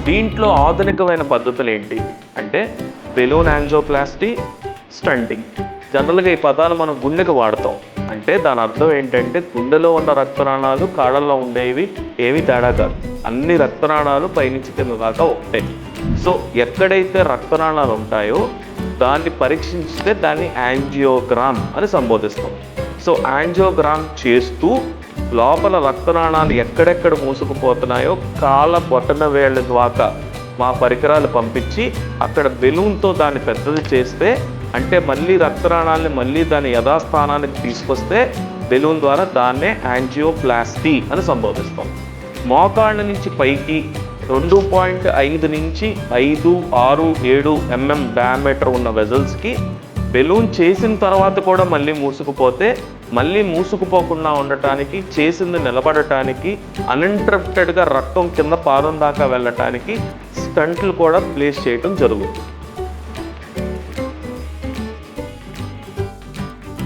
దీంట్లో ఆధునికమైన పద్ధతులు ఏంటి అంటే బెలూన్ యాంజియోప్లాస్టీ, స్టంటింగ్. జనరల్గా ఈ పదాలు మనం గుండెకి వాడతాం. అంటే దాని అర్థం ఏంటంటే గుండెలో ఉన్న రక్తనాళాలు కాళ్ళల్లో ఉండేవి ఏమీ తేడా కాదు. అన్ని రక్తనాళాలు పైనుంచి కింద దాకా ఉంటాయి. సో ఎక్కడైతే రక్తనాళాలు ఉంటాయో దాన్ని పరీక్షించితే దాన్ని యాంజియోగ్రామ్ అని సంబోధిస్తాం. సో యాంజియోగ్రామ్ చేస్తూ లోపల రక్తనాళాలు ఎక్కడెక్కడ మూసుకుపోతున్నాయో కాళ్ళ బొటన వేళ్ళ ద్వారా మా పరికరాలు పంపించి అక్కడ బెలూన్తో దాన్ని పెద్దది చేస్తే, అంటే మళ్ళీ రక్తనాళాలని మళ్ళీ దాని యథాస్థానానికి తీసుకొస్తే బెలూన్ ద్వారా దాన్నే యాంజియోప్లాస్టీ అని సంబోధిస్తాం. మోకాళ్ళ నుంచి పైకి 2.5 నుంచి 5, 6, 7 mm డయామీటర్ ఉన్న వెజల్స్కి బెలూన్ చేసిన తర్వాత కూడా మళ్ళీ మూసుకుపోతే మళ్ళీ మూసుకుపోకుండా ఉండటానికి, చేసింది నిలబడటానికి, అన్ఇంటరప్టెడ్గా రక్తం కింద పాదం దాకా వెళ్ళటానికి స్టంట్లు కూడా ప్లేస్ చేయడం జరుగుతుంది.